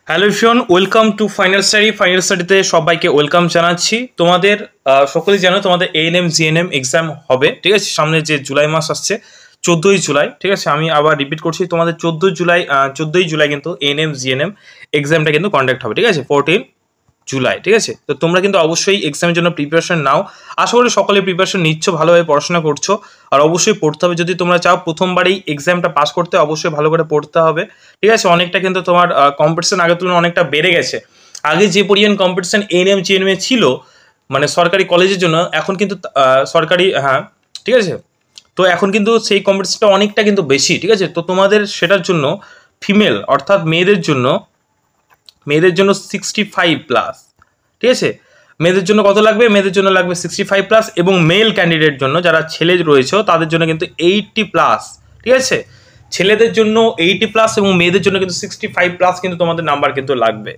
Hello everyone, welcome to final study. Final স্টাডিতে সবাইকে welcome জানাচ্ছি। তোমাদের সকলেই জানো তোমাদের এএনএম জিএনএম এক্সাম হবে, ঠিক আছে? সামনে যে জুলাই মাস আসছে 14ই জুলাই, ঠিক আছে? আমি আবার রিপিট করছি, তোমাদের 14ই জুলাই কিন্তু এএনএম জিএনএম এক্সামটা কিন্তু কন্ডাক্ট হবে, ঠিক আছে? 14 জুলাই, ঠিক আছে? তো তোমরা কিন্তু অবশ্যই এক্সামের জন্য প্রিপারেশন নাও। আশা করি সকলে প্রিপারেশন নিচ্ছ, ভালোভাবে পড়াশোনা করছো। আর অবশ্যই পড়তে হবে, যদি তোমরা চাও প্রথমবারই এক্সামটা পাস করতে, অবশ্যই ভালো করে পড়তে হবে, ঠিক আছে? অনেকটা কিন্তু তোমার কম্পিটিশন আগের তুলনায় অনেকটা বেড়ে গেছে। আগে যে পরিমাণ কম্পিটিশন এএনএম জিএনএম এ ছিল, মানে সরকারি কলেজের জন্য, এখন কিন্তু সরকারি, হ্যাঁ, ঠিক আছে? তো এখন কিন্তু সেই কম্পিটিশনটা অনেকটা কিন্তু বেশি, ঠিক আছে? তো তোমাদের সেটার জন্য ফিমেল অর্থাৎ মেয়েদের জন্য 65+, ঠিক আছে? মেয়েদের জন্য কত লাগবে? মেয়েদের জন্য লাগবে 65+, এবং মেল ক্যান্ডিডেট জন্য যারা ছেলে রয়েছে তাদের জন্য কিন্তু 80+, ঠিক আছে? ছেলেদের জন্য 80+ এবং মেয়েদের জন্য কিন্তু 65+ কিন্তু তোমাদের নাম্বার কিন্তু লাগবে।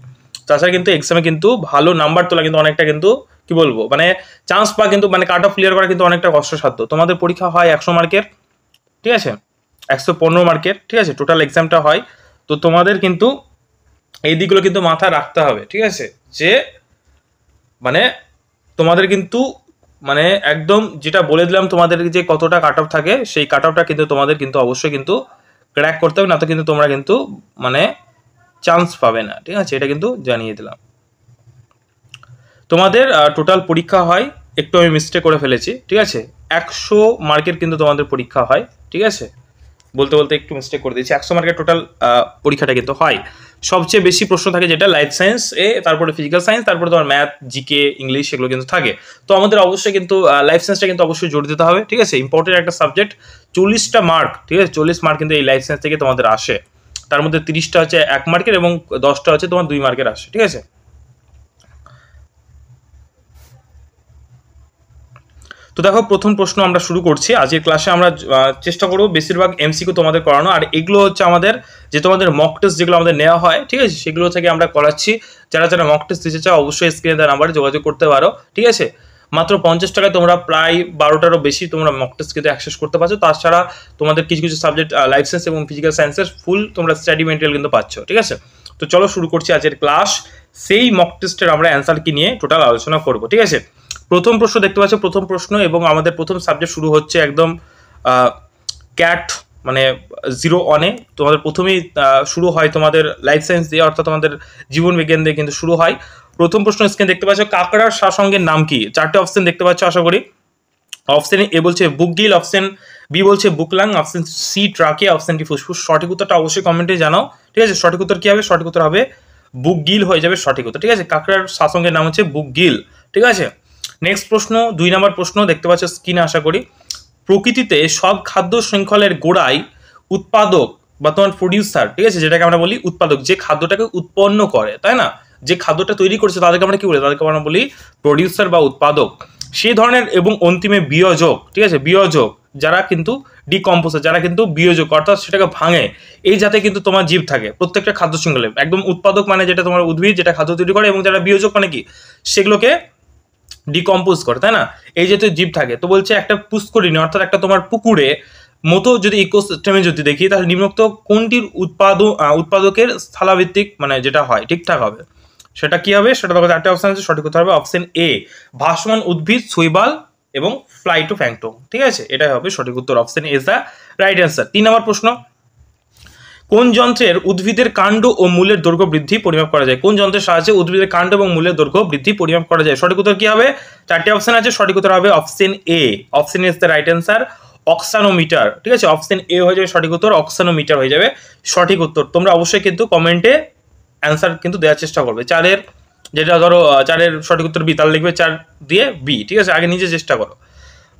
তাছাড়া কিন্তু এক্সামে কিন্তু ভালো নাম্বার তোলা কিন্তু অনেকটা কিন্তু কি বলবো, মানে চান্স পাওয়া কিন্তু, মানে কাট অফ ক্লিয়ার করা কিন্তু অনেকটা কষ্টসাধ্য। তোমাদের পরীক্ষা হয় 100 মার্কের, ঠিক আছে? 115 মার্কের, ঠিক আছে? টোটাল এক্সামটা হয়। তো তোমাদের কিন্তু এই দিকগুলো কিন্তু মাথায় রাখতে হবে, ঠিক আছে? যে মানে তোমাদের কিন্তু মানে একদম যেটা বলে দিলাম তোমাদের, যে কতটা কাট অফ থাকে, সেই কাট অফটা কিন্তু তোমাদের কিন্তু অবশ্যই কিন্তু ক্র্যাক করতে হবে, না তো কিন্তু তোমরা কিন্তু মানে চান্স পাবে না, ঠিক আছে? এটা কিন্তু জানিয়ে দিলাম। তোমাদের টোটাল পরীক্ষা হয়, একটু আমি মিস্টেক করে ফেলেছি, ঠিক আছে? 100 মার্কের কিন্তু তোমাদের পরীক্ষা হয়, ঠিক আছে? বলতে বলতে একটু মিস্টেক করে দিয়েছি। 100 মার্কের টোটাল পরীক্ষাটা কিন্তু হয়। সবচেয়ে বেশি প্রশ্ন থাকে যেটা লাইফ সায়েন্স এ, তারপরে ফিজিক্যাল সায়েন্স, তারপরে তোমার ম্যাথ, জিকে, ইংলিশ, এগুলো কিন্তু থাকে। তো আমাদের অবশ্যই কিন্তু লাইফ সায়েন্সটা কিন্তু অবশ্যই জোর দিতে হবে, ঠিক আছে? ইম্পর্টেন্ট একটা সাবজেক্ট, 40টা মার্ক, ঠিক আছে? 40 মার্ক কিন্তু এই লাইফ সায়েন্স থেকে তোমাদের আসে। তার মধ্যে 30টা হচ্ছে 1 মার্কের এবং 10টা হচ্ছে তোমার 2 মার্কের আসে, ঠিক আছে? তো দেখো, প্রথম প্রশ্ন আমরা শুরু করছি। আজকের ক্লাসে আমরা চেষ্টা করবো বেশিরভাগ এমসিকিউ তোমাদের করানো, আর এগুলো হচ্ছে আমাদের যে তোমাদের মক টেস্ট যেগুলো আমাদের নেওয়া হয়, ঠিক আছে? সেগুলো থেকে আমরা করাচ্ছি। যারা যারা মক টেস্ট দিতে চাও অবশ্যই স্ক্রিনে দেওয়া নাম্বারে যোগাযোগ করতে পারো, ঠিক আছে? মাত্র 50 টাকায় তোমরা প্রায় 12টারও বেশি তোমরা মক টেস্ট কিন্তু অ্যাক্সেস করতে পারছো। তাছাড়া তোমাদের কিছু কিছু সাবজেক্ট লাইফ সায়েন্স এবং ফিজিক্যাল সায়েন্সের ফুল তোমরা স্টাডি মেটেরিয়াল কিন্তু পাচ্ছ, ঠিক আছে? তো চলো শুরু করছি আজকের ক্লাস। সেই মক টেস্টের আমরা অ্যান্সার কি নিয়ে টোটাল আলোচনা করবো, ঠিক আছে? প্রথম প্রশ্ন দেখতে পাচ্ছ, প্রথম প্রশ্ন, এবং আমাদের প্রথম সাবজেক্ট শুরু হচ্ছে একদম ক্যাট, মানে 0 তোমাদের প্রথমেই শুরু হয় তোমাদের লাইফ সায়েন্স দিয়ে, অর্থাৎ তোমাদের জীবন বিজ্ঞান দিয়ে কিন্তু শুরু হয়। প্রথম প্রশ্ন স্ক্রিনে দেখতে পাচ্ছ, কাকড়ার শাসঙ্গের নাম কি? 4টে অপশন দেখতে পাচ্ছ আশা করি। অপশন এ বলছে বুকগিল, অপশন বি বলছে বুকলাং, অপশন সি ট্রাকে, অপশন ডি ফুসফুস। সঠিক উত্তরটা অবশ্যই কমেন্টে জানাও, ঠিক আছে? সঠিক উত্তর কি হবে? সঠিক উত্তর হবে বুকগিল হয়ে যাবে সঠিক উত্তর, ঠিক আছে? কাকড়ার শাসঙ্গের নাম হচ্ছে বুকগিল, ঠিক আছে? নেক্সট প্রশ্ন, 2 নম্বর প্রশ্ন দেখতে পাচ্ছ স্ক্রিনে আশা করি। প্রকৃতিতে সব খাদ্য শৃঙ্খলের গোড়ায় উৎপাদক বা তোমার প্রডিউসার, ঠিক আছে, যেটাকে আমরা বলি উৎপাদক, যে খাদ্যটাকে উৎপন্ন করে, তাই না? যে খাদ্যটা তৈরি করছে তাদেরকে আমরা কি বলি? তাদেরকে আমরা বলি প্রডিউসার বা উৎপাদক। সেই ধরনের এবং অন্তিমে বিয়োজক, ঠিক আছে? বিয়োজক যারা কিন্তু ডিকম্পোজার, যারা কিন্তু বিয়োজক অর্থাৎ সেটাকে ভাঙে, এই জাতে কিন্তু তোমার জীব থাকে প্রত্যেকটা খাদ্য শৃঙ্খলে। একদম উৎপাদক মানে যেটা তোমার উদ্ভিদ, যেটা খাদ্য তৈরি করে, এবং যারা বিয়োজক মানে কি? সেগুলোকে ডিকম্পোজ করে, তাই না? এই জাতীয় জীব থাকে। তো বলছে একটা পুষ্করিণী অর্থাৎ একটা তোমার পুকুরে মতো যদি ইকোসিস্টেমে যদি দেখি, তাহলে নিম্নোক্ত কোনটির উৎপাদকের স্থলাভিত্তিক মানে যেটা হয় ঠিকঠাক হবে, সেটা কি হবে? সেটা দেখো 4টে অপশন আছে, সঠিক উত্তর হবে অপশন এ, ভাসমান উদ্ভিদ, শৈবাল এবং ফ্লাইটোপ্ল্যাঙ্কটন, ঠিক আছে? এটাই হবে সঠিক উত্তর, option A is the right answer. 3 নম্বর প্রশ্ন, কোন যন্ত্রের উদ্ভিদের কাণ্ড ও মূলের দৈর্ঘ্য বৃদ্ধি পরিমাপ করা যায়? কোন যন্ত্রের সাহায্যে উদ্ভিদের কাণ্ড এবং মূলের দৈর্ঘ্য বৃদ্ধি পরিমাপ করা যায়? সঠিক উত্তর কি হবে? 4টে অপশন আছে, সঠিক উত্তর হবে option A, option A is the right answer, auxanometer, ঠিক আছে? অপশন এ হয়ে যাবে সঠিক উত্তর, অক্সানোমিটার হয়ে যাবে সঠিক উত্তর। তোমরা অবশ্যই কিন্তু কমেন্টে অ্যান্সার কিন্তু দেওয়ার চেষ্টা করবে। 4-এর যেটা ধরো 4-এর সঠিক উত্তর বি, তাহলে লিখবে 4 দিয়ে বি, ঠিক আছে? আগে নিজে চেষ্টা করো।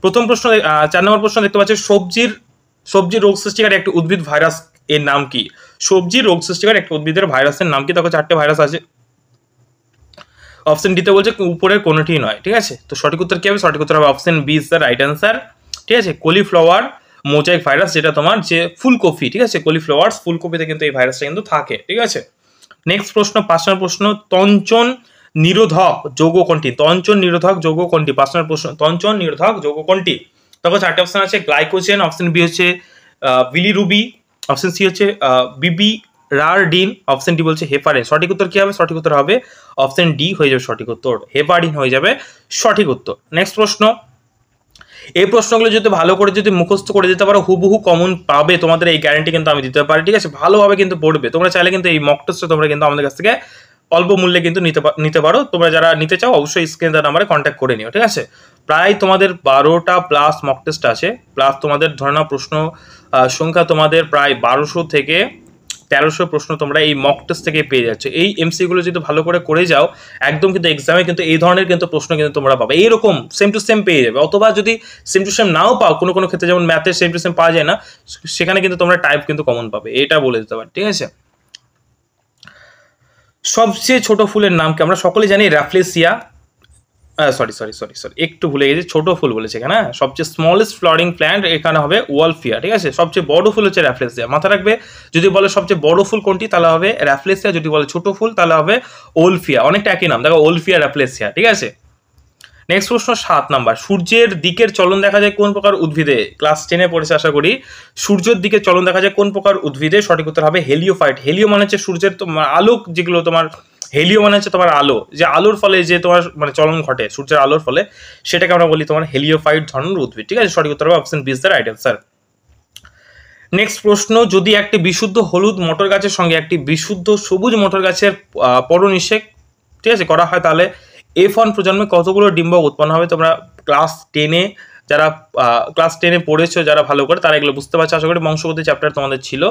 প্রথম প্রশ্ন, 4 নম্বর প্রশ্ন দেখতে পাচ্ছ, সবজি রোগ সৃষ্টিকারী একটি উদ্ভিদ ভাইরাস এর নাম কি? সবজি রোগ সৃষ্টিকারী একটা উদ্ভিদের ভাইরাসের নাম কি? দেখো 4টে ভাইরাস আছে। অপশন ডিতে বলছে উপরের কোনোটি নয়, ঠিক আছে? তো সঠিক উত্তর কি হবে? সঠিক উত্তর হবে option B is the right answer, ঠিক আছে? কলিফ্লাওয়ার মোজাইক ভাইরাস, যেটা তোমার যে ফুলকপি, ঠিক আছে? কলিফ্লাওয়ার্স ফুলকপিতে কিন্তু এই ভাইরাসটা কিন্তু থাকে, ঠিক আছে? নেক্সট প্রশ্ন, 5 নম্বর প্রশ্ন, তঞ্চন নিরোধক যৌগ কোনটি? তঞ্চন নিরোধক যৌগ কোনটি? 5 নম্বর প্রশ্ন, তঞ্চন নিরোধক যৌগ কোনটি? দেখো 4টে অপশন আছে, গ্লাইকোজেন, অপশন বি হচ্ছে বিলিরুবি, অপশন সি হচ্ছে বিবি রারডিন, অপশন ডি বলছে হেপারিন। সঠিক উত্তর কি হবে? সঠিক উত্তর হবে অপশন ডি হয়ে যাবে সঠিক উত্তর, হেপারিন হয়ে যাবে সঠিক উত্তর। নেক্সট প্রশ্ন, এই প্রশ্নগুলো যদি ভালো করে যদি মুখস্থ করে দিতে পারো হুবহু কমন পাবে, তোমাদের এই গ্যারান্টি কিন্তু আমি দিতে পারি, ঠিক আছে? ভালোভাবে কিন্তু পড়বে তোমরা, চাইলে কিন্তু এই মক টেস্টটা তোমরা কিন্তু আমাদের কাছ থেকে অল্প মূল্যে কিন্তু নিতে পারো। তোমরা যারা নিতে চাও অবশ্যই স্ক্রিনে দেওয়া নাম্বারে কন্ট্যাক্ট করে নিও, ঠিক আছে? প্রায় তোমাদের 12টা প্লাস মক টেস্ট আছে, প্লাস তোমাদের ধরে নাও প্রশ্ন সংখ্যা তোমাদের প্রায় 1200 থেকে 1300 প্রশ্ন তোমরা এই মক টেস্ট থেকে পেয়ে যাচ্ছ। এই এমসিগুলো যদি ভালো করে যাও একদম কিন্তু এক্সামে কিন্তু এই ধরনের কিন্তু প্রশ্ন কিন্তু তোমরা পাবে, এইরকম সেম টু সেম পেয়ে যাবে। অথবা যদি সেম টু সেম নাও পাও, কোনো কোনো ক্ষেত্রে যেমন ম্যাথের সেম টু সেম পাওয়া যায় না, সেখানে কিন্তু তোমরা টাইপ কিন্তু কমন পাবে, এটা বলে দিতে পারি, ঠিক আছে? সবচেয়ে ছোট ফুলের নাম কি? আমরা সকলে জানি র্যাফলেসিয়া, সরি, একটু ভুলে গেছি, ছোট ফুল বলেছে এখানে। সবচেয়ে স্মলেস্ট ফ্লাওয়ারিং প্ল্যান্ট এখানে হবে ওয়ালফিয়া, ঠিক আছে? সবচেয়ে বড় ফুল হচ্ছে র্যাফলেসিয়া, মাথা রাখবে। যদি বলে সবচেয়ে বড় ফুল কোনটি তাহলে হবে র্যাফলেসিয়া, যদি বলে ছোট ফুল তাহলে হবে ওলফিয়া। অনেকটা একই নাম, দেখো ওলফিয়া র্যাফলেসিয়া, ঠিক আছে? নেক্সট প্রশ্ন 7 নাম্বার, সূর্যের দিকের চলন দেখা যায় কোন প্রকার উদ্ভিদে? ক্লাস 10-এ পড়েছে আশা করি। সূর্যের দিকে চলন দেখা যায় কোন প্রকার উদ্ভিদে? সঠিক উত্তর হবে হেলিওফাইট। হেলিও মানে হচ্ছে সূর্যের তোমার আলোক, যেগুলো তোমার হেলিও মানে হচ্ছে তোমার আলো, যে আলোর ফলে যে তোমার মানে চলন ঘটে সূর্যের আলোর ফলে, সেটাকে আমরা বলি তোমার হেলিওফাইট ধরনের উদ্ভিদ, ঠিক আছে? সঠিক উত্তর হবে option B is the right answer. Next প্রশ্ন, যদি একটি বিশুদ্ধ হলুদ মটর গাছের সঙ্গে একটি বিশুদ্ধ সবুজ মটর গাছের পরনিষেক, ঠিক আছে, করা হয়, তাহলে F1 প্রজন্মে কতগুলো ডিম্বাণু উৎপন্ন হবে? তোমরা ক্লাস 10-এ যারা পড়েছো, যারা ভালো করে, তারা এগুলো বুঝতে পারছো আশা করি। বংশগতি চ্যাপ্টার তোমাদের ছিল।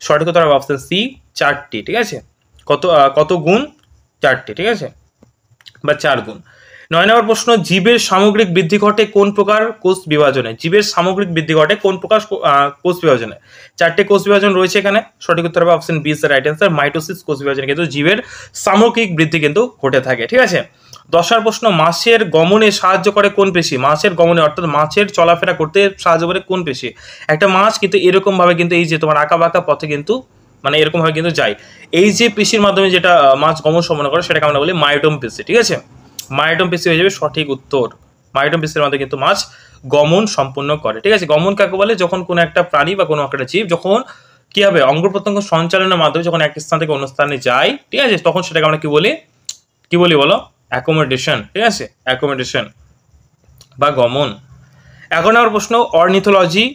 সঠিক উত্তর হবে অপশন সি 4টি, ঠিক আছে? কত গুণ? 4টি, ঠিক আছে, বা 4 গুণ। 9 নম্বর প্রশ্ন, জীবের সামগ্রিক বৃদ্ধি ঘটে কোন প্রকার কোষ বিভাজনে? জীবের সামগ্রিক বৃদ্ধি ঘটে কোন প্রকার কোষ বিভাজনে? 4টে কোষ বিভাজন রয়েছে এখানে, সঠিক উত্তর হবে option B is the right answer. Mitosis কোষ বিভাজনে কিন্তু জীবের সামগ্রিক বৃদ্ধি কিন্তু ঘটে থাকে, ঠিক আছে? 10 নম্বর প্রশ্ন, মাছের গমনে সাহায্য করে কোন পেশি? মাছের গমনে অর্থাৎ মাছের চলাফেরা করতে সাহায্য করে কোন পেশি? একটা মাছ কিন্তু এরকম ভাবে কিন্তু এই যে তোমার আঁকা বাঁকা পথে কিন্তু মানে এরকম ভাবে কিন্তু যায়, এই যে পেশির মাধ্যমে যেটা মাছ গমন সম্পন্ন করে সেটাকে আমরা বলি মায়োটম পেশি, ঠিক আছে? মায়োটম পেশি হয়ে যাবে সঠিক উত্তর। মায়োটম পেশির মাধ্যমে কিন্তু মাছ গমন সম্পন্ন করে, ঠিক আছে? গমন কাকে বলে? যখন কোনো একটা প্রাণী বা কোনো একটা জীব যখন কি হবে অঙ্গ প্রত্যঙ্গ সঞ্চালনের মাধ্যমে যখন এক স্থান থেকে অন্য স্থানে যায়, ঠিক আছে, তখন সেটাকে আমরা কি বলি বলো? অ্যাকোমোডেশন, ঠিক আছে? অ্যাকোমোডেশন বা গমন। 11 নম্বর প্রশ্ন, অর্নিথোলজি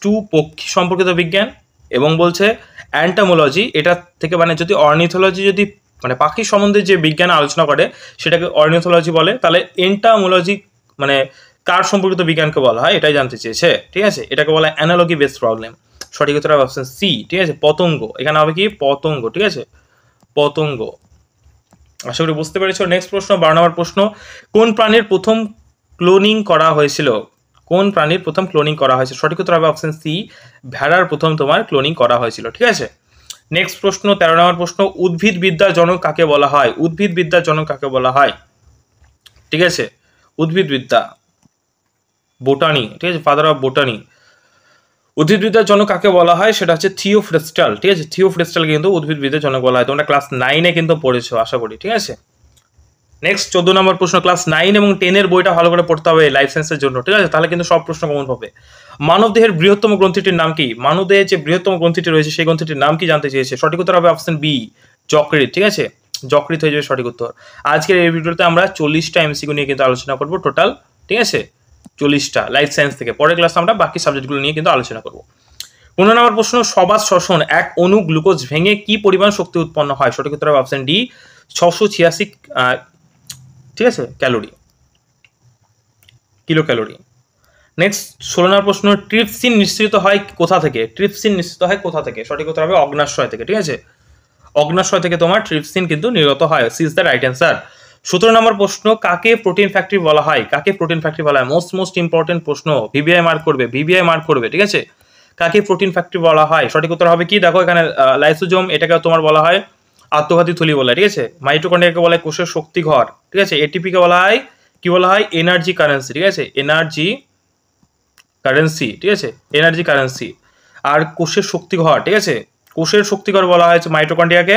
টু পক্ষী সম্পর্কিত বিজ্ঞান, এবং বলছে অ্যান্টামোলজি, এটা থেকে মানে যদি অর্নিথোলজি যদি মানে পাখি সম্বন্ধে যে বিজ্ঞান আলোচনা করে সেটাকে অর্নিথোলজি বলে, তাহলে এন্টামোলজি মানে কার সম্পর্কিত বিজ্ঞানকে বলা হয় এটাই জানতে চেয়েছে, ঠিক আছে? এটাকে বলা হয় অ্যানালজি বেসড প্রবলেম। সঠিক উত্তর হবে অপশন সি, ঠিক আছে? পতঙ্গ, এখানে হবে কি পতঙ্গ, ঠিক আছে? পতঙ্গ। আশা করি বুঝতে পেরেছো। নেক্সট প্রশ্ন 12 নম্বর প্রশ্ন, কোন প্রাণীর প্রথম ক্লোনিং করা হয়েছিল? কোন প্রাণীর প্রথম ক্লোনিং করা হয়েছে? সঠিক উত্তর হবে অপশন সি, ভেড়ার প্রথম তোমার ক্লোনিং করা হয়েছিল, ঠিক আছে? নেক্সট প্রশ্ন 13 নম্বর প্রশ্ন, উদ্ভিদ বিদ্যার জনক কাকে বলা হয়? উদ্ভিদ বিদ্যার জনক কাকে বলা হয়? ঠিক আছে, উদ্ভিদ বিদ্যা, বোটানি, ঠিক আছে, ফাদার অফ বোটানি। উদ্ভিদবিদ্যার জনক কাকে বলা হয়? সেটা হচ্ছে থিওফ্রেস্টাল, ঠিক আছে? থিওফ্রেস্টালকে কিন্তু উদ্ভিদবিদ্যার জনক বলা হয়। তোমরা ক্লাস 9-এ কিন্তু পড়েছো আশা করি, ঠিক আছে? নেক্সট 14 নম্বর প্রশ্ন, ক্লাস 9 এবং 10-এর বইটা ভালো করে পড়তে হবে লাইফ সায়েন্সের জন্য, ঠিক আছে? তাহলে কিন্তু সব প্রশ্ন কমন পাবে। মানবদেহের বৃহত্তম গ্রন্থিটির নাম কি? মানবদেহের যে বৃহত্তম গ্রন্থিটি রয়েছে সেই গ্রন্থিটির নাম কি জানতে চেয়েছে? সঠিক উত্তর হবে অপশন বি, যকৃৎ, ঠিক আছে? যকৃৎ হয়ে যাবে সঠিক উত্তর। আজকের এই ভিডিওতে আমরা 40টা এমসিকিউ নিয়ে কিন্তু আলোচনা করবো টোটাল, ঠিক আছে? 40টা লাইফ সায়েন্স থেকে। পরের ক্লাসে আমরা বাকি সাবজেক্টগুলো নিয়ে কিন্তু আলোচনা করবো। 15 নম্বর প্রশ্ন, সবাত শ্বসন এক অণু গ্লুকোজ ভেঙে কি পরিমাণ শক্তি উৎপন্ন হয়? সঠিক উত্তর হবে অপশন ডি, 686 ঠিক আছে ক্যালোরি, কিলো ক্যালোরি। নেক্সট 16 নম্বর প্রশ্ন, ট্রিপসিন নিঃসৃত হয় কোথা থেকে? ট্রিপসিন নিঃসৃত হয় কোথা থেকে? সঠিক উত্তর হবে অগ্ন্যাশয় থেকে, ঠিক আছে? অগ্ন্যাশয় থেকে তোমার ট্রিপসিন কিন্তু নির্গত হয়, C is the right answer. 17 নম্বর প্রশ্ন, কাকে প্রোটিন ফ্যাক্টরি বলা হয়? কাকে প্রোটিন ফ্যাক্টরি বলা হয়? মোস্ট ইম্পর্টেন্ট প্রশ্ন, ভিভিআই মার্ক করবে, ঠিক আছে? কাকে প্রোটিন ফ্যাক্টরি বলা হয়? সঠিক উত্তর হবে কি? দেখো এখানে লাইসোজোম, এটাকে তোমার বলা হয় আত্মঘাতী থলি বলা হয়, ঠিক আছে? মাইটোকন্ড্রিয়াকে বলা হয় কোষের শক্তি ঘর, ঠিক আছে? এটিপিকে বলা হয় কি বলা হয়? এনার্জি কারেন্সি, ঠিক আছে? এনার্জি কারেন্সি, ঠিক আছে? Energy currency. আর কোষের শক্তি ঘর, ঠিক আছে? কোষের শক্তিঘর বলা হয়েছে মাইটোকন্ড্রিয়াকে।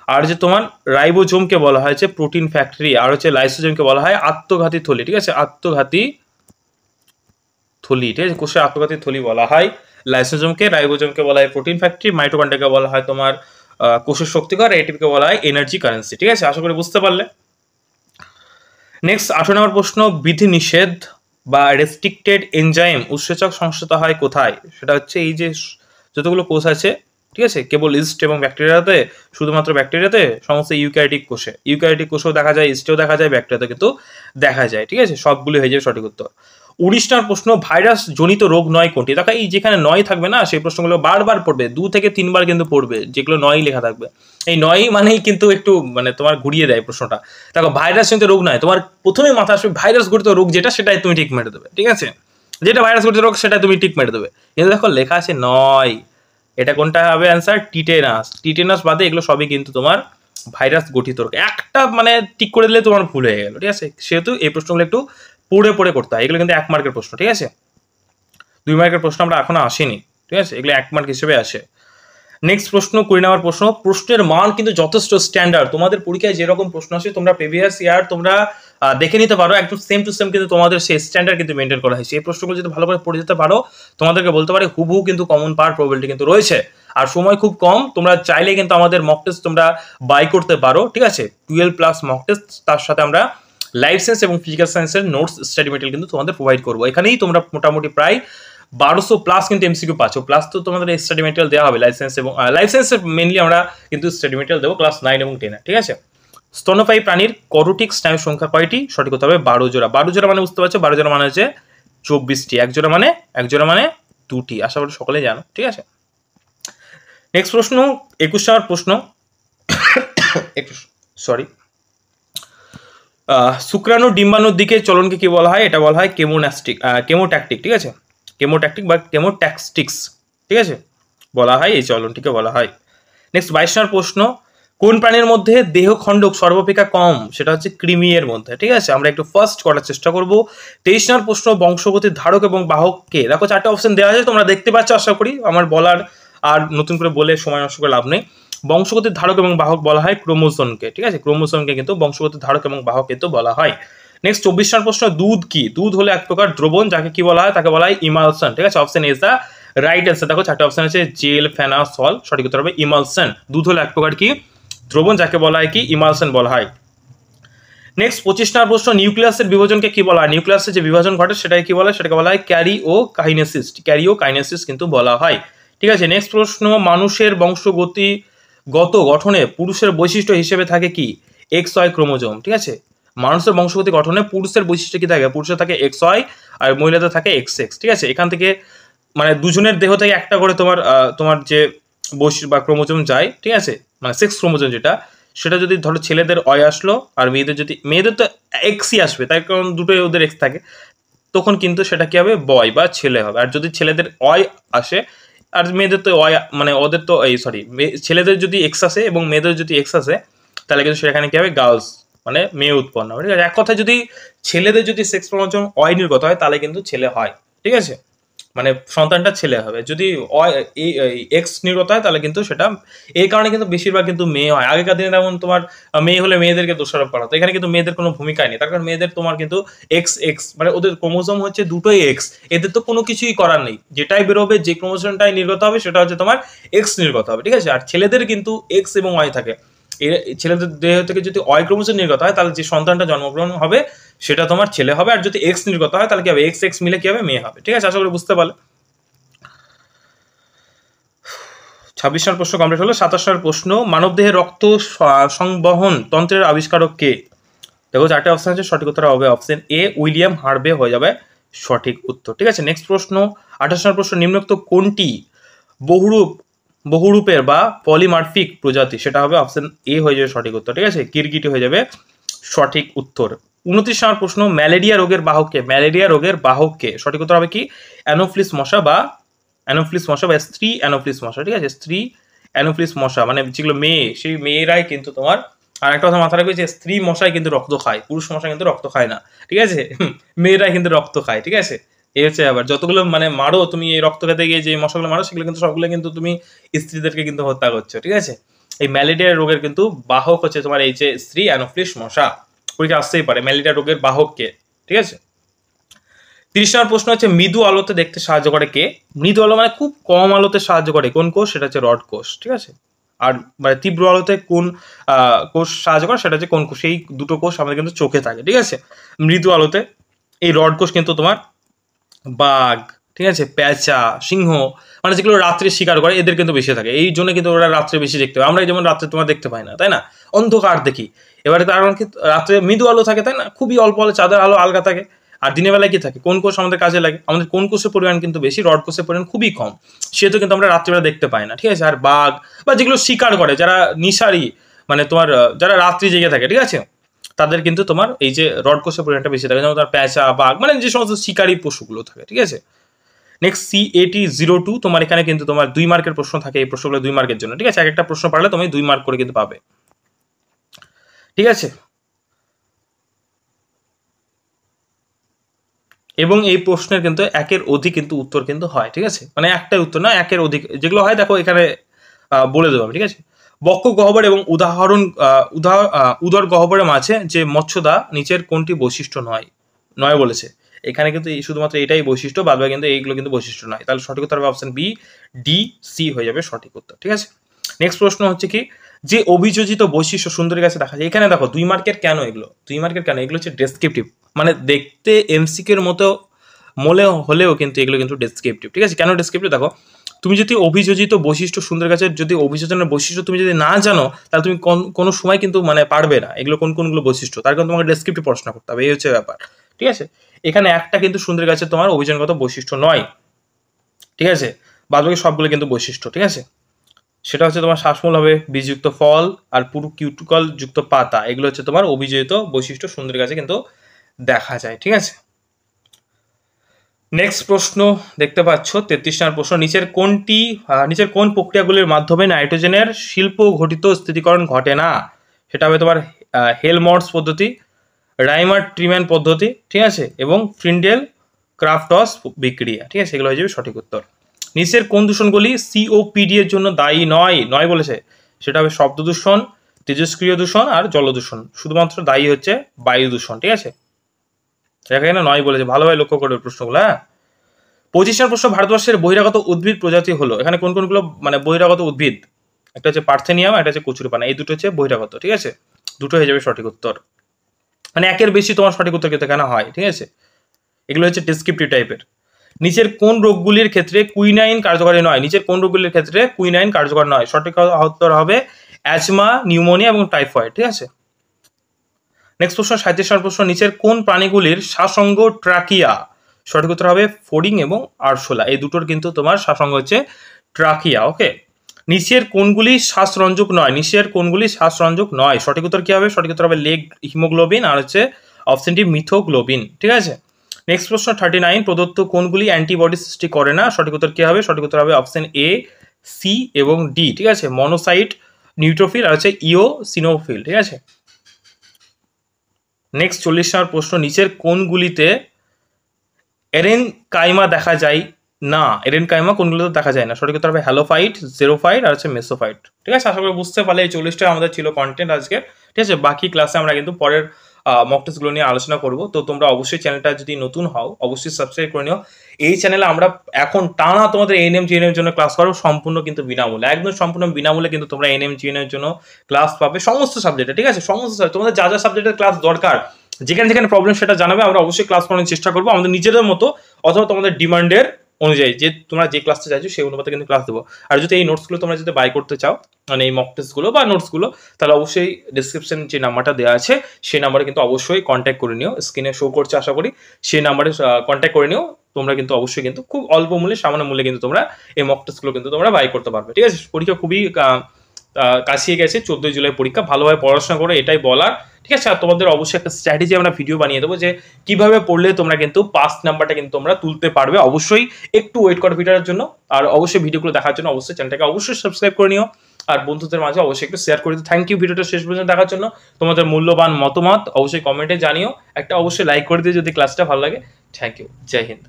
আর যে তোমার রাইবোজোমকে বলা হয়েছে প্রোটিন ফ্যাক্টরি, আর হচ্ছে লাইসোজোমকে বলা হয় আত্মঘাতী থলি, ঠিক আছে? আত্মঘাতী থলি, ঠিক আছে? কোষের আত্মঘাতী থলি বলা হয় লাইসোজোমকে, রাইবোজোমকে বলা হয় প্রোটিন ফ্যাক্টরি, মাইটোকন্ড্রিয়াকে বলা হয় তোমার কোষের শক্তিকর, এটিপিকে বলা হয় এনার্জি কারেন্সি। ঠিক আছে, আশা করি বুঝতে পারলে। নেক্সট 18 নম্বর প্রশ্ন, বিধি নিষেধ বা রেস্ট্রিক্টেড এনজাইম উৎসেচক সংশ্লিষ্ট হয় কোথায়? সেটা হচ্ছে এই যে যতগুলো কোষ আছে, ঠিক আছে, কেবল ইস্ট এবং ব্যাকটেরিয়াতে, শুধুমাত্র ব্যাকটেরিয়াতে, সমস্ত ইউক্যারিওটিক কোষে, ইউক্যারিওটিক কোষেও দেখা যায়, ইস্টেও দেখা যায়, ব্যাকটেরিয়াতে কিন্তু দেখা যায়। ঠিক আছে, সবগুলো হয়ে যাবে সঠিক উত্তর। 19 নম্বর প্রশ্ন, ভাইরাস জনিত রোগ নয় কোনটি? দেখো এই যেখানে নয় থাকবে না, সেই প্রশ্নগুলো বারবার পড়বে, 2 থেকে 3 বার কিন্তু পড়বে, যেগুলো নয় লেখা থাকবে। এই নয় মানেই কিন্তু একটু মানে তোমার ঘুরিয়ে দেয় প্রশ্নটা। দেখো ভাইরাস জনিত রোগ নয়, তোমার প্রথমে মাথা আসবে ভাইরাস ঘটিত রোগ যেটা, সেটাই তুমি ঠিক মেরে দেবে। ঠিক আছে, যেটা ভাইরাস ঘটিত রোগ সেটা তুমি ঠিক মেরে দেবে, কিন্তু দেখো লেখা আছে নয়। এটা কোনটা হবে অ্যান্সার? টিটেনাস। টিটেনাস বাদে এগুলো সবই কিন্তু তোমার ভাইরাস গঠিত রোগ। একটা মানে ঠিক করে দিলে তোমার ভুল হয়ে গেল। ঠিক আছে, সেহেতু এই প্রশ্নগুলো একটু পড়ে পড়ে করতে হয়। এগুলো কিন্তু 1 মার্কের প্রশ্ন। ঠিক আছে, 2 মার্কের প্রশ্ন আমরা এখনো আসেনি। ঠিক আছে, এগুলো 1 মার্ক হিসেবে আসে। নেক্সট প্রশ্ন, 20 নম্বর প্রশ্ন, প্রশ্নের মান কিন্তু যথেষ্ট স্ট্যান্ডার্ড। তোমাদের পরীক্ষায় যেরকম প্রশ্ন আসে তোমরা প্রিভিয়াস ইয়ার তোমরা দেখে নিতে পারো, একদম সেম টু সেম কিন্তু তোমাদের সেই স্ট্যান্ডার্ড কিন্তু মেনটেন করা হয়েছে। এই প্রশ্নগুলো যদি ভালো করে পড়ে যেতে পারো, তোমাদেরকে বলতে পারি হুবহু কিন্তু কমন পাওয়ার প্রবাবিলিটি কিন্তু রয়েছে। আর সময় খুব কম, তোমরা চাইলে কিন্তু আমাদের মক টেস্ট তোমরা বাই করতে পারো। ঠিক আছে, 12+ মক টেস্ট, তার সাথে আমরা লাইফ সায়েন্স এবং ফিজিক্যাল সায়েন্সের নোটস স্টাডি মেটেরিয়াল কিন্তু তোমাদের প্রোভাইড করবো। এখানেই তোমরা মোটামুটি প্রায় 1200+ কিন্তু এমসিকিউ পাচ্ছ, প্লাস তো তোমাদের স্টাডি মেটেরিয়াল দেওয়া হবে লাইসেন্স, এবং লাইসেন্সের মেনলি আমরা কিন্তু স্টাডি মেটেরিয়াল দেবো ক্লাস 9 এবং 10। ঠিক আছে, স্তন্যপায়ী প্রাণীর করোটিক স্নায়ুর সংখ্যা কয়টি? সঠিক হতে হবে 12 জোড়া। 12 জোড়া মানে বুঝতে পারছো, 12 জোড়া মানে হচ্ছে 24টি, এক জোড়া মানে 2টি। আশা করি সকলে জানো। ঠিক আছে, নেক্সট প্রশ্ন, 21 নম্বর প্রশ্ন, একটু সরি, শুক্রাণু ডিম্বাণুর দিকে চলনকে কি বলা হয়? এটা বলা হয় কেমোট্যাকটিক। ঠিক আছে, কেমোট্যাকটিক বা কেমোট্যাক্সটিক্স, ঠিক আছে, বলা হয় এই চলনটিকে বলা হয়। নেক্সট 22 নম্বর প্রশ্ন, কোন প্রাণীর মধ্যে দেহ খণ্ডক সর্বাপেক্ষা কম? সেটা হচ্ছে কৃমির মধ্যে। ঠিক আছে, আমরা একটু ফার্স্ট করার চেষ্টা করব। 23 নম্বর প্রশ্ন, বংশগতির ধারক এবং বাহককে, দেখো 4টে অপশন দেওয়া আছে, তোমরা দেখতে পাচ্ছ আশা করি, আমার বলার আর নতুন করে বলে সময় নষ্ট করে লাভ নেই। বংশগতির ধারক এবং বাহক বলা হয় ক্রোমোজোমকে। ঠিক আছে, ক্রোমোজোমকে কিন্তু বংশগতির ধারক এবং বাহক কিন্তু বলা হয়। নেক্সট 24 নম্বর প্রশ্ন, দুধ কি? দুধ হলো এক প্রকার দ্রবণ, যাকে কি বলা হয়? তাকে বলা হয় ইমালশন। ঠিক আছে, option is the right answer. দেখো 4টে অপশন আছে, জেল, ফেনা, সল, সঠিক উত্তর হবে ইমালশন। দুধ হলো এক প্রকার কি দ্রবণ, যাকে বলা হয় কি ইমালশন বলা হয়। নেক্সট 25 নম্বর প্রশ্ন, নিউক্লিয়াসের বিভাজনকে কি বলা হয়? নিউক্লিয়াসের যে বিভাজন ঘটে সেটাকে কি বলা হয়? সেটাকে বলা হয় ক্যারিওকাইনেসিস কিন্তু বলা হয়। ঠিক আছে, নেক্সট প্রশ্ন, মানুষের বংশগতিগত গঠনে পুরুষের বৈশিষ্ট্য হিসেবে থাকে কি? XY chromosome. ঠিক আছে, মানুষের বংশগতি গঠনে পুরুষের বৈশিষ্ট্য কি থাকে? পুরুষের থাকে XY আর মহিলাদের থাকে XX। ঠিক আছে, এখান থেকে মানে দুজনের দেহ থেকে একটা করে তোমার যে বৈশিষ্ট্য বা ক্রোমোজোম যায়। ঠিক আছে, মানে সেক্স ক্রোমোজোম যেটা, সেটা যদি ধরো ছেলেদের অয় আসলো আর মেয়েদের তো এক্সই আসবে, তাই কারণ দুটোই ওদের এক্স থাকে, তখন কিন্তু সেটা কি হবে? বয় বা ছেলে হবে। আর যদি ছেলেদের অয় আসে আর মেয়েদের তো অয়, মানে ওদের তো ছেলেদের যদি এক্স আসে এবং মেয়েদের যদি এক্স আসে, তাহলে কিন্তু সেখানে কি হবে? গার্লস, মানে মেয়ে উৎপন্ন হবে। ঠিক আছে, এক কথায় যদি ছেলেদের যদি সেক্স ক্রোমোজোম অয় নির্গত হয় তাহলে কিন্তু ছেলে হয়। ঠিক আছে, মানে সন্তানটা ছেলে হবে। যদি এক্স নির্গত হয় তাহলে কিন্তু সেটা, এই কারণে কিন্তু বেশিরভাগ কিন্তু মেয়ে হয়। আগেকার দিনে যেমন তোমার মেয়ে হলে মেয়েদেরকে দোষারোপ করা, তো এখানে কিন্তু মেয়েদের কোনো ভূমিকাই নেই, তার কারণ মেয়েদের তোমার কিন্তু এক্স মানে ওদের ক্রোমোজোম হচ্ছে দুটোই এক্স, এদের তো কোনো কিছুই করার নেই, যেটাই বেরোবে, যে ক্রোমোজোমটাই নির্গত হবে সেটা হচ্ছে তোমার এক্স নির্গত হবে। ঠিক আছে, আর ছেলেদের কিন্তু এক্স এবং ওয়াই থাকে। ছেলেদের দেহ থেকে যদি ওয়াই ক্রোমোজোম নির্গত হয় তাহলে যে সন্তানটা জন্মগ্রহণ হবে সেটা তোমার ছেলে হবে, আর যদি এক্স নির্গত হয় তাহলে কি হবে? এক্স এক্স মিলে কি হবে? মেয়ে হবে। ঠিক আছে, আশা করি বুঝতে পারলে। 26 নম্বর প্রশ্ন কমপ্লিট হলো। 27 নম্বর প্রশ্ন, মানবদেহে রক্ত সংবহন তন্ত্রের আবিষ্কারক কে? দেখো 4টে অপশন আছে, সঠিক উত্তর হবে অপশন এ, উইলিয়াম হার্ভে হয়ে যাবে সঠিক উত্তর। ঠিক আছে, নেক্সট প্রশ্ন 28 নম্বর প্রশ্ন, নিম্নোক্ত কোনটি বহুরূপের বা পলিমার্ফিক প্রজাতি? সেটা হবে অপশন এ হয়ে যাবে সঠিক উত্তর। ঠিক আছে, গিরগিটি হয়ে যাবে সঠিক উত্তর। 29 নম্বর প্রশ্ন, ম্যালেরিয়া রোগের বাহককে? সঠিক উত্তর হবে কি? অ্যানোফিলিস মশা বা স্ত্রী অ্যানোফিলিস মশা। ঠিক আছে, স্ত্রী অ্যানোফিলিস মশা মানে যেগুলো মেয়ে, সেই মেয়েরাই কিন্তু তোমার, আর একটা কথা মাথায় রাখবে যে স্ত্রী মশাই কিন্তু রক্ত খায়, পুরুষ মশা কিন্তু রক্ত খায় না। ঠিক আছে, মেয়েরাই কিন্তু রক্ত খায়। ঠিক আছে, এই হচ্ছে আবার যতগুলো মানে মারো তুমি এই রক্ত খেতে গিয়ে যে মশাগুলো মারো, সেগুলো কিন্তু সবগুলো কিন্তু তুমি স্ত্রীদেরকে কিন্তু হত্যা করছো। ঠিক আছে, এই ম্যালেরিয়া রোগের কিন্তু বাহক হচ্ছে তোমার এই যে স্ত্রী অ্যানোফিলিস মশা। পরীক্ষা আসতেই পারে ম্যালেরিয়া রোগের বাহককে। ঠিক আছে, 30 নম্বর প্রশ্ন হচ্ছে মৃদু আলোতে দেখতে সাহায্য করে কে? মৃদু আলো মানে খুব কম আলোতে সাহায্য করে কোন কোষ? সেটা হচ্ছে রড কোষ, ঠিক আছে। আর মানে তীব্র আলোতে কোন কোষ সাহায্য করে? সেটা হচ্ছে কোন কোষ? এই দুটো কোষ আমাদের কিন্তু চোখে থাকে, ঠিক আছে। মৃদু আলোতে এই রড কোষ কিন্তু তোমার বাঘ, ঠিক আছে, প্যাঁচা, সিংহ, মানে যেগুলো রাত্রে শিকার করে এদের কিন্তু বেশি থাকে, এই জন্য কিন্তু ওরা রাত্রে বেশি দেখতে পায়। আমরা যেমন রাত্রে তোমার দেখতে পাই না, তাই না, অন্ধকার দেখি। এবারে তার কারণ কি রাত্রে মৃদু আলো থাকে, তাই না, খুবই অল্প আলো, চাঁদের আলো আলগা থাকে। আর দিনের বেলায় কি থাকে? কোন কোষ আমাদের কাজে লাগে? আমাদের কোন কোষের পরিমাণ কিন্তু বেশি, রড কোষের পরিমাণ খুবই কম, সেহেতু কিন্তু আমরা রাত্রিবেলা দেখতে পাই না, ঠিক আছে। আর বাঘ বা যেগুলো শিকার করে, যারা নিশারি, মানে তোমার যারা রাত্রি জেগে থাকে, ঠিক আছে, তাদের কিন্তু তোমার এই যে রড কোষের পরিমাণটা বেশি থাকে, যেমন তার প্যাঁচা, বাঘ, মানে যে সমস্ত শিকারী পশুগুলো থাকে, ঠিক আছে। নেক্সট CAT-02, তোমার এখানে কিন্তু তোমার 2 মার্কের প্রশ্ন থাকে, এই প্রশ্নগুলো 2 মার্কের জন্য, ঠিক আছে। এক একটা প্রশ্ন পারলে তুমি 2 মার্ক করে কিন্তু পাবে, ঠিক আছে। এবং এই প্রশ্নের কিন্তু একের অধিক কিন্তু উত্তর কিন্তু হয়, ঠিক আছে, মানে একটাই উত্তর না, একের অধিক যেগুলো হয় দেখো এখানে বলে দেবো, ঠিক আছে। বক্ষ গহ্বর এবং উদর গহ্বরের মাঝে যে মৎস্যদা নিচের কোনটি বৈশিষ্ট্য নয় বলেছে। এখানে কিন্তু শুধুমাত্র এটাই বৈশিষ্ট্য, বাদ বাকি কিন্তু এইগুলো কিন্তু বৈশিষ্ট্য নয়। তাহলে সঠিক উত্তর হবে অপশন বি, ডি, সি হয়ে যাবে সঠিক উত্তর, ঠিক আছে। নেক্সট প্রশ্ন হচ্ছে কি, যে অভিযোজিত বৈশিষ্ট্য সুন্দরীর কাছে দেখা যায়। এখানে দেখো 2 মার্কের কেন এগুলো, 2 মার্কের কেন এগুলো হচ্ছে ডেসক্রিপটিভ, মানে দেখতে এমসিকিউর মতো হলেও কিন্তু এগুলো কিন্তু ডেসক্রিপটিভ, ঠিক আছে। কেন ডেসক্রিপটিভ? দেখো, তুমি যদি অভিযোজিত বৈশিষ্ট্য সুন্দর কাছে যদি অভিযোজনের বৈশিষ্ট্য তুমি যদি না জানো, তাহলে তুমি কোনো সময় কিন্তু মানে পারবে না এগুলো কোনগুলো বৈশিষ্ট্য, তার কারণে তোমাকে ডেসক্রিপটিভ পড়াশোনা করতে হবে, এই হচ্ছে ব্যাপার, ঠিক আছে। এখানে একটা কিন্তু সুন্দর কাছে তোমার অভিযোজনগত বৈশিষ্ট্য নয়, ঠিক আছে, বাদ বাকি সবগুলো কিন্তু বৈশিষ্ট্য, ঠিক আছে। সেটা হচ্ছে তোমার শ্বাসমূল হবে, বীজযুক্ত ফল আর পুরো কিউটিকল যুক্ত পাতা, এগুলো হচ্ছে তোমার অভিযোজিত বৈশিষ্ট্য সুন্দরীর কাছে কিন্তু দেখা যায়, ঠিক আছে। নেক্সট প্রশ্ন দেখতে পাচ্ছ 33 নম্বর প্রশ্ন, নিচের কোন প্রক্রিয়াগুলির মাধ্যমে নাইট্রোজেনের শিল্প ঘটিত স্থিতিকরণ ঘটে না? সেটা হবে তোমার হেলমডস পদ্ধতি, রাইমার ট্রিম্যান পদ্ধতি, ঠিক আছে, এবং ফ্রিন্ডেল ক্রাফটস বিক্রিয়া, ঠিক আছে, এগুলো হয়ে যাবে সঠিক উত্তর। নিচের কোন দূষণগুলি COPD এর জন্য দায়ী নয় বলেছে? সেটা হবে শব্দ দূষণ, তেজস্ক্রিয় দূষণ আর জলদূষণ। শুধুমাত্র দায়ী হচ্ছে বায়ু দূষণ, ঠিক আছে, এখানে নয় বলেছে, ভালোভাবে লক্ষ্য করবে প্রশ্নগুলো, হ্যাঁ। 25 নম্বর প্রশ্ন, ভারতবর্ষের বহিরাগত উদ্ভিদ প্রজাতি হলো, এখানে কোনগুলো মানে বহিরাগত উদ্ভিদ? একটা হচ্ছে পার্থেনিয়াম, একটা হচ্ছে কচুরিপানা, এই দুটো হচ্ছে বহিরাগত, ঠিক আছে, দুটো হয়ে যাবে সঠিক উত্তর। মানে একের বেশি তোমার সঠিক উত্তর কিন্তু এখানে হয়, ঠিক আছে। এগুলো হচ্ছে ডেসক্রিপটিভ টাইপের। নিচের কোন রোগগুলির ক্ষেত্রে কুইনাইন কার্যকরী নয়? নিচের কোন রোগগুলির ক্ষেত্রে কুইনাইন কার্যকর নয়? সঠিক উত্তর হবে অ্যাজমা, নিউমোনিয়া এবং টাইফয়েড, ঠিক আছে। নেক্সট প্রশ্ন 37 নম্বর প্রশ্ন, নিচের কোন প্রাণীগুলির শ্বাসঙ্গ ট্রাকিয়া? সঠিক উত্তর হবে ফড়িং এবং আরশোলা, এই দুটোর কিন্তু তোমার শ্বাসঙ্গ হচ্ছে ট্রাকিয়া, ওকে। নিচের কোনগুলি শ্বাসরঞ্জক নয়? সঠিক উত্তর কি হবে? সঠিক উত্তর হবে লেগ হিমোগ্লোবিন আর হচ্ছে অপশন ডি মিথোগ্লোবিন, ঠিক আছে। নেক্সট প্রশ্ন 39, প্রদত্ত কোনগুলি অ্যান্টিবডি সৃষ্টি করে না? সঠিক উত্তর কি হবে? সঠিক উত্তর হবে অপশন এ, সি এবং ডি, ঠিক আছে, মনোসাইট, নিউট্রোফিল আর হচ্ছে ইওসিনোফিল, ঠিক আছে। নেক্সট 40 নম্বর প্রশ্ন, নিচের কোনগুলিতে এরেনকাইমা দেখা যায় না? এরেনকাইমা কোনগুলোতে দেখা যায় না? সঠিক উত্তর হবে হ্যালোফাইট, জেরোফাইট আর হচ্ছে মেসোফাইট, ঠিক আছে। আশা করি বুঝতে পারলে এই 40টা আমাদের ছিল কন্টেন্ট আজকে, ঠিক আছে। বাকি ক্লাসে আমরা কিন্তু পরের মক টেস্টগুলো নিয়ে আলোচনা করব। তো তোমরা অবশ্যই চ্যানেলটা যদি নতুন হও অবশ্যই সাবস্ক্রাইব করে নিও। এই চ্যানেলে আমরা এখন টানা তোমাদের এএনএম জিএনএম জন্য ক্লাস করবো সম্পূর্ণ কিন্তু বিনামূল্যে, একদম সম্পূর্ণ বিনামূল্যে কিন্তু তোমরা এএনএম জিএনএম জন্য ক্লাস পাবে সমস্ত সাবজেক্টে, ঠিক আছে, সমস্ত তোমাদের যা সাবজেক্টের ক্লাস দরকার, যেখানে প্রবলেম সেটা জানাবে, আমরা অবশ্যই ক্লাস করানোর চেষ্টা করবো আমাদের নিজেদের মতো, অথবা তোমাদের ডিমান্ডের অনুযায়ী, যে তোমরা যে ক্লাসটা চাইছো সেই অনুপাতে কিন্তু ক্লাস দেবো। আর যদি এই নোটসগুলো তোমরা যদি বাই করতে চাও, মানে এই মক টেস্টগুলো বা নোটসগুলো, তাহলে অবশ্যই ডিসক্রিপশন যে নাম্বারটা দেওয়া আছে সেই নাম্বারে কিন্তু অবশ্যই কন্ট্যাক্ট করে নিও, স্ক্রিনে শো করছে আশা করি, সেই নাম্বারে কন্ট্যাক্ট করে নিও। তোমরা কিন্তু অবশ্যই কিন্তু খুব অল্প মূল্যে, সামান্য মূল্যে কিন্তু তোমরা এই মক টেস্টগুলো কিন্তু তোমরা বাই করতে পারবে, ঠিক আছে। পরীক্ষা খুবই কাছিয়ে গেছে, 14 জুলাই পরীক্ষা, ভালোভাবে পড়াশোনা করে, এটাই বলার, ঠিক আছে। আর তোমাদের অবশ্যই একটা স্ট্র্যাটেজি আমরা ভিডিও বানিয়ে দেবো যে কিভাবে পড়লে তোমরা কিন্তু পাস নাম্বারটা কিন্তু তোমরা তুলতে পারবে। অবশ্যই একটু ওয়েট করো ভিডিওর জন্য, আর অবশ্যই ভিডিওগুলো দেখার জন্য অবশ্যই চ্যানেলটাকে অবশ্যই সাবস্ক্রাইব করে নিও, আর বন্ধুদের মাঝে অবশ্যই একটু শেয়ার করে দিও। থ্যাংক ইউ ভিডিওটা শেষ পর্যন্ত দেখার জন্য। তোমাদের মূল্যবান মতামত অবশ্যই কমেন্টে জানিও, একটা অবশ্যই লাইক করে দিও যদি ক্লাসটা ভালো লাগে। Thank you, Jai Hind.